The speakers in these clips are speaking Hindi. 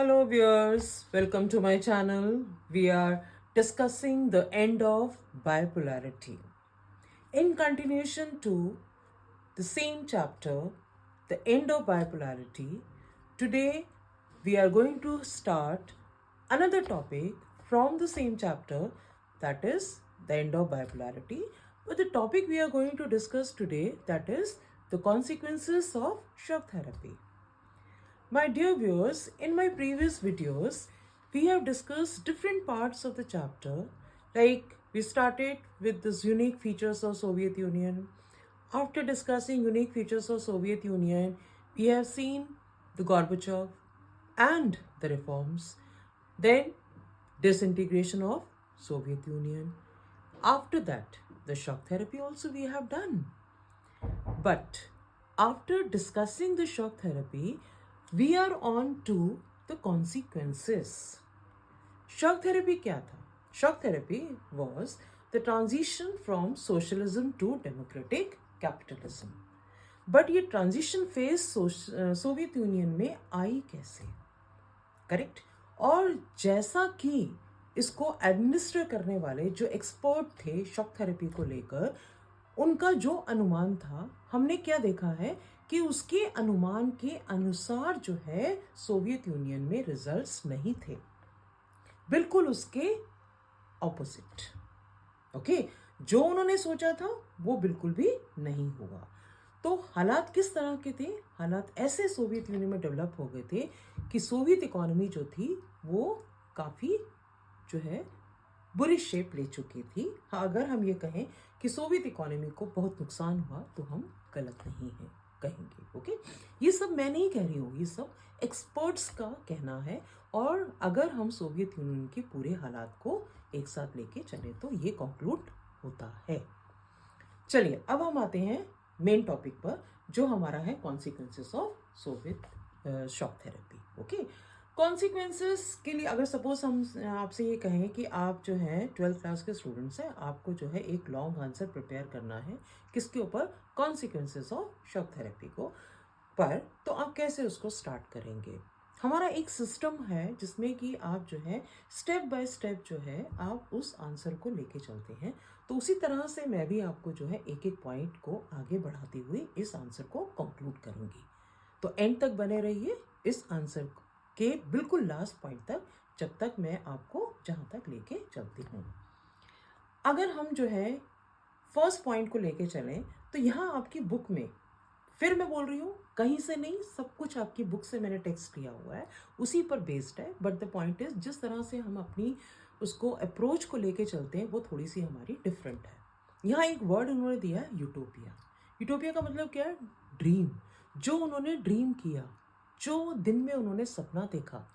Hello viewers, welcome to my channel. We are discussing the end of bipolarity. In continuation to the same chapter, the end of bipolarity, today we are going to start another topic from the same chapter, that is the end of bipolarity. But the topic we are going to discuss today, that is the consequences of shock therapy. My dear viewers, in my previous videos, we have discussed different parts of the chapter. Like we started with these unique features of Soviet Union. After discussing unique features of Soviet Union, we have seen the Gorbachev and the reforms. Then disintegration of Soviet Union. After that, the shock therapy also we have done. But after discussing the shock therapy, we are on to the consequences. Shock therapy क्या था? Shock therapy was the transition from socialism to democratic capitalism. But ये ट्रांजिशन फेज सोवियत यूनियन में आई कैसे? करेक्ट. और जैसा कि इसको एडमिनिस्टर करने वाले जो एक्सपर्ट थे शॉक थेरेपी को लेकर, उनका जो अनुमान था, हमने क्या देखा है कि उसके अनुमान के अनुसार जो है सोवियत यूनियन में रिजल्ट्स नहीं थे, बिल्कुल उसके ऑपोजिट. ओके, जो उन्होंने सोचा था वो बिल्कुल भी नहीं हुआ. तो हालात किस तरह के थे? हालात ऐसे सोवियत यूनियन में डेवलप हो गए थे कि सोवियत इकोनॉमी जो थी वो काफ़ी जो है बुरी शेप ले चुकी थी. अगर हम ये कहें कि सोवियत इकोनॉमी को बहुत नुकसान हुआ तो हम गलत नहीं है कहेंगे. ओके, ये सब मैं नहीं कह रही हूँ, ये सब एक्सपर्ट्स का कहना है. और अगर हम सोवियत यूनियन के पूरे हालात को एक साथ लेके चले तो ये कंक्लूड होता है. चलिए अब हम आते हैं मेन टॉपिक पर, जो हमारा है consequences of Soviet shock therapy. Okay, consequences के लिए अगर सपोज हम आपसे ये कहें कि आप जो है 12th क्लास के स्टूडेंट्स हैं, आपको जो है एक लॉन्ग आंसर प्रिपेयर करना है किसके ऊपर? कॉन्सिक्वेंसेस ऑफ शॉक थेरेपी को पर. तो आप कैसे उसको स्टार्ट करेंगे? हमारा एक सिस्टम है जिसमें कि आप जो है स्टेप बाय स्टेप जो है आप उस आंसर को लेके चलते हैं. तो उसी तरह से मैं भी आपको जो है एक एक पॉइंट को आगे बढ़ाते हुए इस आंसर को कंक्लूड करूंगी. तो एंड तक बने रहिए इस आंसर के बिल्कुल लास्ट पॉइंट तक, जब तक मैं आपको जहाँ तक लेके चलती हूँ. अगर हम जो है फर्स्ट पॉइंट को लेके चलें तो यहाँ आपकी बुक में, फिर मैं बोल रही हूँ कहीं से नहीं, सब कुछ आपकी बुक से मैंने टेक्स्ट किया हुआ है, उसी पर बेस्ड है. बट द पॉइंट इज जिस तरह से हम अपनी उसको अप्रोच को लेके चलते हैं वो थोड़ी सी हमारी डिफरेंट है. यहाँ एक वर्ड उन्होंने दिया है यूटोपिया. यूटोपिया का मतलब क्या है? ड्रीम. जो उन्होंने ड्रीम किया, जो दिन में उन्होंने सपना देखा,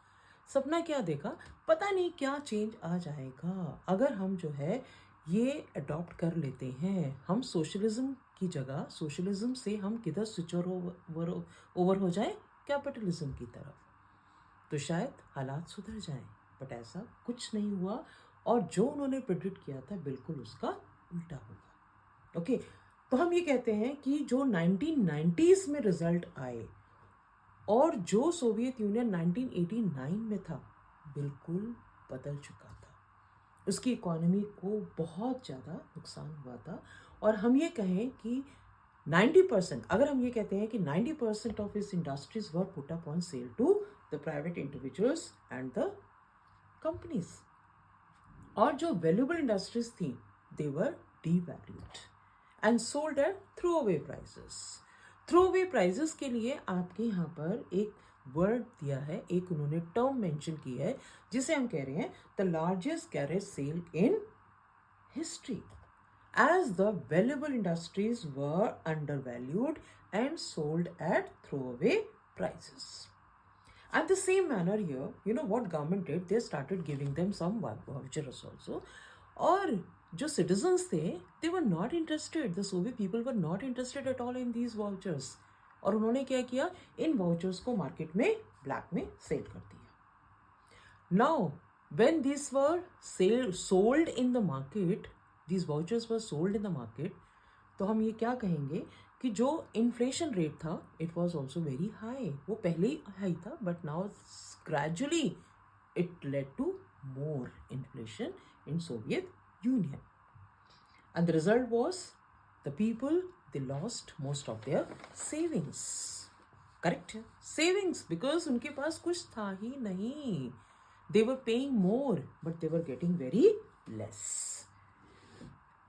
सपना क्या देखा? पता नहीं क्या चेंज आ जाएगा अगर हम जो है ये अडॉप्ट कर लेते हैं. हम सोशलिज्म की जगह, सोशलिज्म से हम किधर स्विच ओवर हो जाए? कैपिटलिज्म की तरफ. तो शायद हालात सुधर जाएं. बट ऐसा कुछ नहीं हुआ और जो उन्होंने प्रेडिक्ट किया था बिल्कुल उसका उल्टा होगा. ओके, तो हम ये कहते हैं कि जो 1990s में रिजल्ट आए और जो सोवियत यूनियन 1989 में था बिल्कुल बदल चुका था. उसकी इकोनॉमी को बहुत ज़्यादा नुकसान हुआ था. और हम ये कहें कि 90%, अगर हम ये कहते हैं कि 90% of these industries were put up on sale to the private individuals and the companies. और जो वैल्यूबल इंडस्ट्रीज थी they were devalued and sold at throw away prices. Throw away prices के लिए आपके यहाँ पर एक वर्ड दिया है, एक उन्होंने टर्म मेंशन की है जिसे हम कह रहे हैं the largest garage sale in history, as the valuable industries were undervalued and sold at throwaway prices. At the same manner here, you know what government did? They started giving them some vouchers also. और जो citizens थे, they were not interested. The Soviet people were not interested at all in these vouchers. और उन्होंने क्या किया? इन vouchers को market में black में sell कर दिया. Now, when these were sold in the market, these vouchers were sold in the market, तो हम ये क्या कहेंगे कि जो इन्फ्लेशन रेट था it was also very high. वो पहले ही हाई था but now gradually it led to more inflation in Soviet Union. And the result was the people, they lost most of their savings. Correct? Savings, because उनके पास कुछ था ही नहीं. They were paying more, but they were getting very less.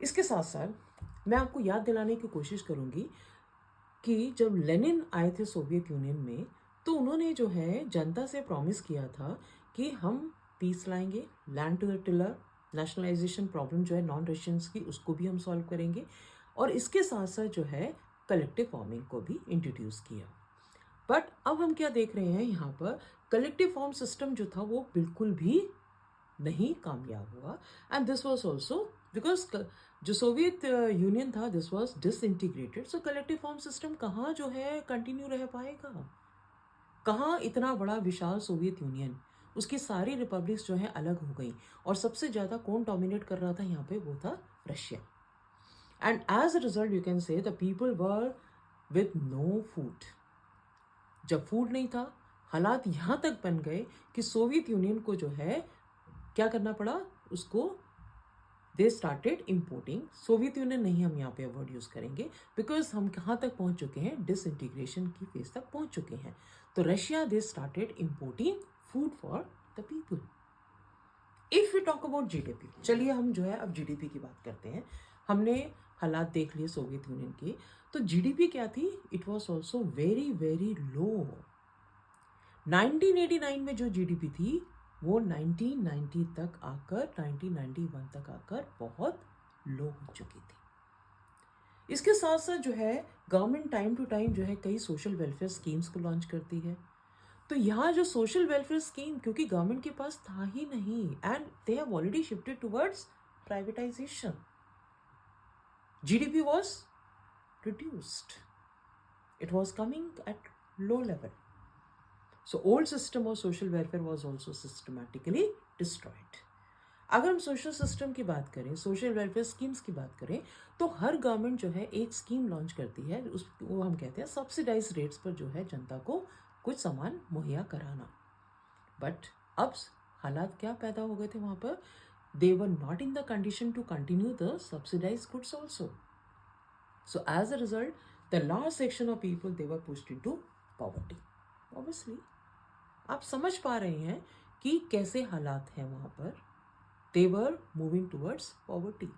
इसके साथ साथ मैं आपको याद दिलाने की कोशिश करूंगी कि जब लेनिन आए थे सोवियत यूनियन में तो उन्होंने जो है जनता से प्रॉमिस किया था कि हम पीस लाएंगे, land to the tiller, nationalization problem जो है नॉन रशियंस की उसको भी हम सॉल्व करेंगे, और इसके साथ साथ जो है कलेक्टिव फार्मिंग को भी इंट्रोड्यूस किया. बट अब हम क्या देख रहे हैं यहाँ पर, कलेक्टिव फार्म सिस्टम जो था वो बिल्कुल भी नहीं कामयाब हुआ. And this was also because जो सोवियत यूनियन था this was disintegrated. So collective farm system कहाँ जो है कंटिन्यू रह पाएगा, कहाँ इतना बड़ा विशाल सोवियत यूनियन, उसकी सारी रिपब्लिक्स जो है अलग हो गई, और सबसे ज़्यादा कौन डोमिनेट कर रहा था यहाँ पे, वो था Russia. And as a result you can say the people were with no food. जब फूड नहीं था हालात यहाँ तक बन गए कि सोवियत यूनियन को जो है क्या करना पड़ा, उसको दे स्टार्टेड इम्पोर्टिंग. सोवियत यूनियन नहीं हम यहाँ पे वर्ड यूज़ करेंगे बिकॉज हम कहाँ तक पहुँच चुके हैं, डिसइंटीग्रेशन की फेज तक पहुँच चुके हैं. तो Russia they started importing food for the people. If we talk about GDP, चलिए हम जो है अब जीडीपी की बात करते हैं. हमने हालात देख लिए सोवियत यूनियन के, तो जीडीपी क्या थी, it was also very very low. 1989 में जो जीडीपी थी वो 1990 तक आकर 1991 तक आकर बहुत लो हो चुकी थी. इसके साथ साथ जो है गवर्नमेंट टाइम टू टाइम जो है कई सोशल वेलफेयर स्कीम्स को लॉन्च करती है. तो यहाँ जो सोशल वेलफेयर स्कीम क्योंकि गवर्नमेंट के पास था ही नहीं, and they have already shifted towards privatisation, GDP was reduced, it was coming at low level. So old system of social welfare was also systematically destroyed. अगर हम सोशल सिस्टम की बात करें, सोशल वेलफेयर स्कीम्स की बात करें, तो हर गवर्नमेंट जो है एक स्कीम लॉन्च करती है, उसको हम कहते हैं सब्सिडाइज रेट्स पर जो है जनता को कुछ सामान मुहैया कराना. बट अब हालात क्या पैदा हो गए थे वहाँ पर, they were not in the condition to continue the subsidize goods also. So as a result the large section of people they were pushed into poverty. Obviously आप समझ पा रहे हैं कि कैसे हालात हैं वहाँ पर. They were moving towards poverty,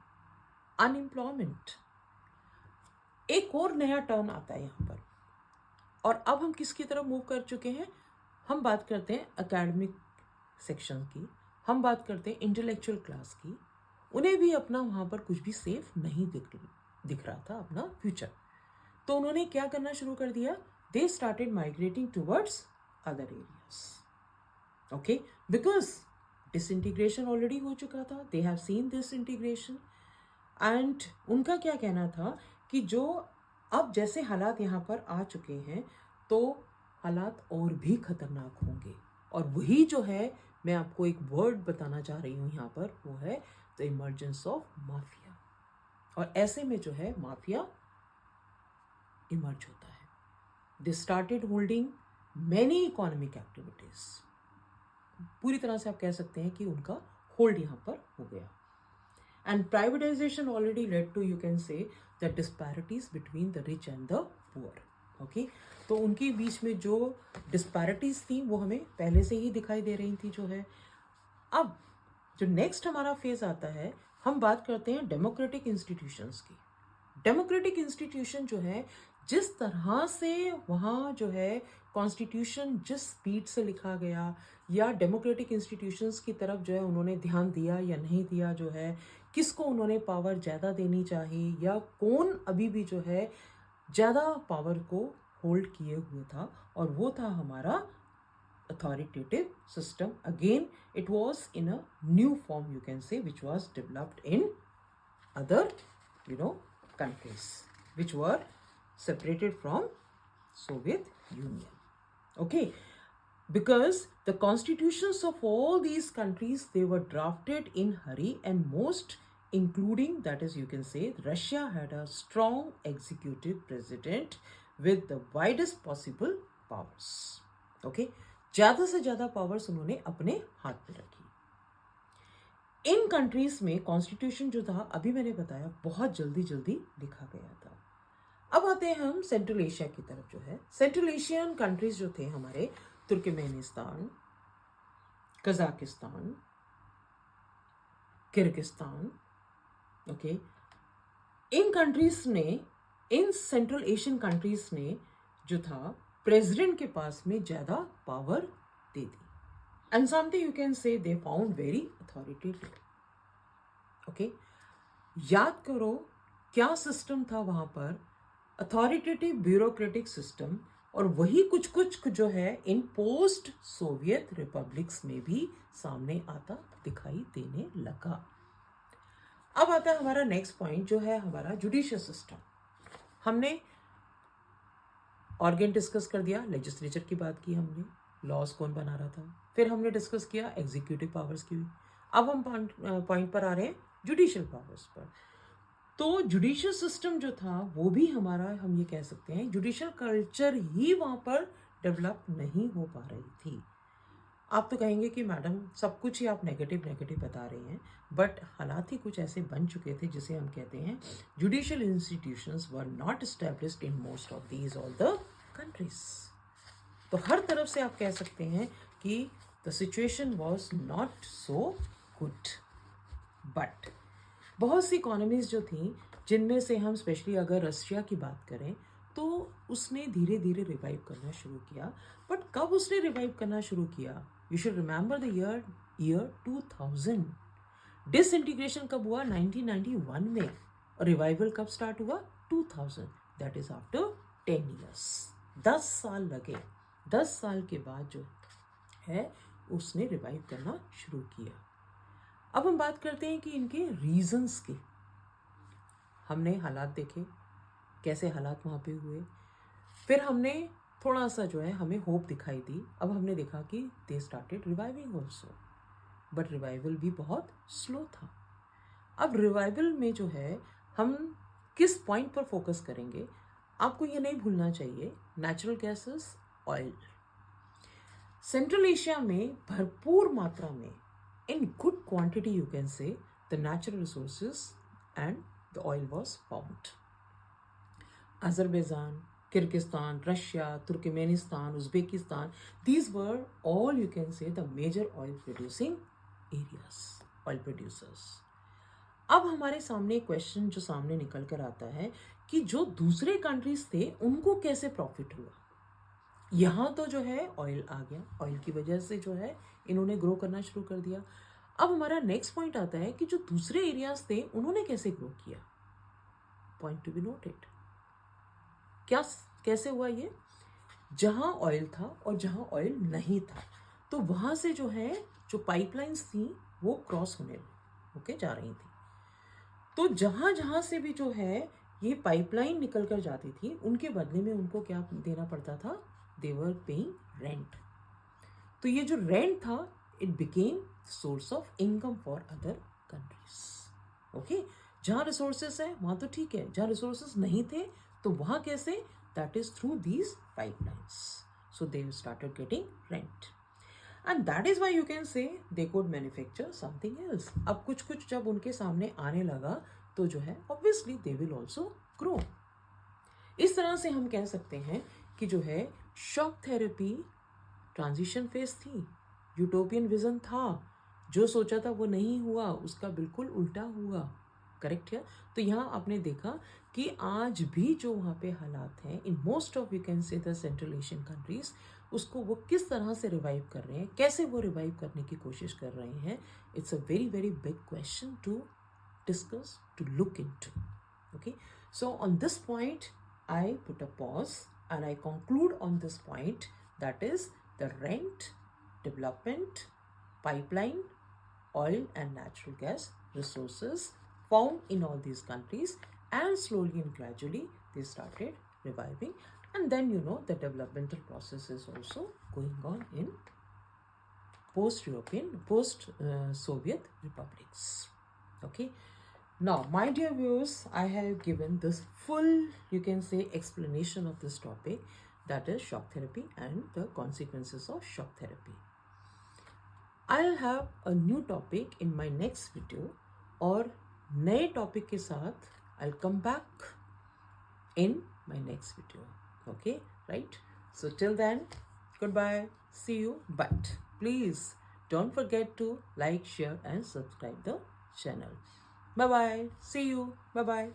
unemployment. एक और नया टर्न आता है यहाँ पर, और अब हम किसकी तरफ मूव कर चुके हैं, हम बात करते हैं एकेडमिक सेक्शन की, हम बात करते हैं इंटेलेक्चुअल क्लास की. उन्हें भी अपना वहाँ पर कुछ भी सेफ नहीं दिख रहा था अपना फ्यूचर. तो उन्होंने क्या करना शुरू कर दिया, they started migrating towards other areas. Okay, because disintegration already हो चुका था, they have seen this integration, and उनका क्या कहना था कि जो अब जैसे हालात यहाँ पर आ चुके हैं तो हालात और भी खतरनाक होंगे. और वही जो है मैं आपको एक वर्ड बताना चाह रही हूँ यहाँ पर, वो है द इमर्जेंस ऑफ माफिया. और ऐसे में जो है माफिया इमर्ज होता है. They started holding many economic activities. पूरी तरह से आप कह सकते हैं कि उनका होल्ड यहाँ पर हो गया. And privatization already led to, you can say, the disparities between the rich and the poor. Okay, तो उनके बीच में जो डिस्पैरिटीज थी वो हमें पहले से ही दिखाई दे रही थी जो है. अब जो नेक्स्ट हमारा फेज आता है, हम बात करते हैं डेमोक्रेटिक इंस्टीट्यूशंस की. डेमोक्रेटिक इंस्टीट्यूशन जो है, जिस तरह से वहाँ जो है कॉन्स्टिट्यूशन जिस स्पीड से लिखा गया, या डेमोक्रेटिक इंस्टीट्यूशंस की तरफ जो है उन्होंने ध्यान दिया या नहीं दिया, जो है किसको उन्होंने पावर ज़्यादा देनी चाहिए, या कौन अभी भी जो है ज़्यादा पावर को होल्ड किए हुए था, और वो था हमारा authoritative system. Again it was in a new form, you can से, which was developed in other countries which were separated from Soviet Union. Okay, because the constitutions of all these countries, they were drafted in hurry, and most including, that is, you can say, Russia had a strong executive president with the widest possible powers. Okay, ज्यादा से ज्यादा पावर्स उन्होंने अपने हाथ में रखी। इन कंट्रीज में कॉन्स्टिट्यूशन जो था, अभी मैंने बताया, बहुत जल्दी जल्दी लिखा गया था। अब आते हैं हम सेंट्रल एशिया की तरफ। जो है सेंट्रल एशियन कंट्रीज जो थे हमारे, तुर्कमेनिस्तान, कजाकिस्तान, किर्गिस्तान, ओके, इन कंट्रीज ने, इन सेंट्रल एशियन कंट्रीज ने जो था, प्रेसिडेंट के पास में ज्यादा power they the. And something you can से they found very authoritative. Okay, याद करो क्या सिस्टम था वहां पर, अथॉरिटेटिव ब्यूरोक्रेटिक सिस्टम, और वही कुछ कुछ जो है इन पोस्ट सोवियत रिपब्लिक्स में भी सामने आता दिखाई देने लगा। अब आता है हमारा नेक्स्ट पॉइंट, जो है हमारा जुडिशियल सिस्टम। हमने ऑर्गन डिस्कस कर दिया, लेजिस्लेचर की बात की हमने, लॉज कौन बना रहा था, फिर हमने डिस्कस किया एग्जीक्यूटिव पावर्स की। अब हम पॉइंट पर आ रहे हैं जुडिशियल पावर्स पर। तो जुडिशियल सिस्टम जो था वो भी हमारा, हम ये कह सकते हैं, जुडिशियल कल्चर ही वहां पर डेवलप नहीं हो पा रही थी। आप तो कहेंगे कि मैडम सब कुछ ही आप नेगेटिव नेगेटिव बता रहे हैं, बट हालात ही कुछ ऐसे बन चुके थे जिसे हम कहते हैं judicial institutions were not established in most of these all the countries. तो हर तरफ से आप कह सकते हैं कि the situation was not so good. But बहुत सी इकोनॉमीज जो थी, जिनमें से हम स्पेशली अगर रशिया की बात करें, तो उसने धीरे धीरे रिवाइव करना शुरू किया। बट कब उसने रिवाइव करना शुरू किया? You should remember the year 2000। Disintegration कब हुआ? 1991 में। और रिवाइवल कब स्टार्ट हुआ? 2000। That is after 10 years। 10 साल लगे। 10 साल के बाद जो है उसने रिवाइव करना शुरू किया। अब हम बात करते हैं कि इनके रीजंस की। हमने हालात देखे, कैसे हालात वहाँ पे हुए, फिर हमने थोड़ा सा जो है हमें होप दिखाई दी। अब हमने देखा कि they started reviving also, but revival भी बहुत स्लो था। अब रिवाइवल में जो है हम किस पॉइंट पर फोकस करेंगे, आपको ये नहीं भूलना चाहिए, natural gases, oil. Central Asia में भरपूर मात्रा में, in good quantity you can say, the natural resources and the oil was found. Azerbaijan, Kyrgyzstan, Russia, Turkmenistan, Uzbekistan, these were all, you can say, the major oil producing areas, oil producers. अब हमारे सामने एक क्वेश्चन जो सामने निकल कर आता है कि जो दूसरे कंट्रीज थे उनको कैसे प्रॉफिट हुआ। यहाँ तो जो है ऑयल आ गया, ऑयल की वजह से जो है इन्होंने ग्रो करना शुरू कर दिया। अब हमारा नेक्स्ट पॉइंट आता है कि जो दूसरे एरियाज थे उन्होंने कैसे ग्रो किया। Point to be noted. क्या कैसे हुआ ये? जहां ऑयल था और जहां ऑयल नहीं था, तो वहां से जो है जो पाइपलाइंस थी वो क्रॉस होके जा रही थी। तो जहां जहां से भी जो है ये पाइपलाइन निकल कर जाती थी, उनके बदले में उनको क्या देना पड़ता था? दे वर पेइंग रेंट। तो ये जो रेंट था, it became source of income for other countries. Okay, जहां रिसोर्सेस है वहां तो ठीक है, जहां रिसोर्सेस नहीं थे तो वहां कैसे? That is through these pipelines. So they started getting rent, and that is why you can से they could manufacture something else. अब कुछ कुछ जब उनके सामने आने लगा तो जो है obviously they will also grow. इस तरह से हम कह सकते हैं कि जो है शॉक थेरेपी ट्रांजिशन फेज थी, यूटोपियन विजन था, जो सोचा था वो नहीं हुआ, उसका बिल्कुल उल्टा हुआ। करेक्ट है? तो यहाँ आपने देखा कि आज भी जो वहाँ पे हालात हैं in most of, you can say, the central Asian countries, उसको वो किस तरह से रिवाइव कर रहे हैं, कैसे वो रिवाइव करने की कोशिश कर रहे हैं। It's a very very big question to discuss, to look into. Okay, so on this point I put a pause and I conclude on this point, that is the rent, development, pipeline, oil and natural gas resources found in all these countries, and slowly and gradually they started reviving, and then you know the developmental process is also going on in post-European, post-Soviet republics. Okay, Now, my dear viewers, I have given this full, you can say, explanation of this topic, that is shock therapy and the consequences of shock therapy. I'll have a new topic in my next video, और नए टॉपिक के साथ I'll come back in my next video. Okay, right? So till then, goodbye, see you, but please don't forget to like, share and subscribe the channel. Bye bye, see you, bye bye.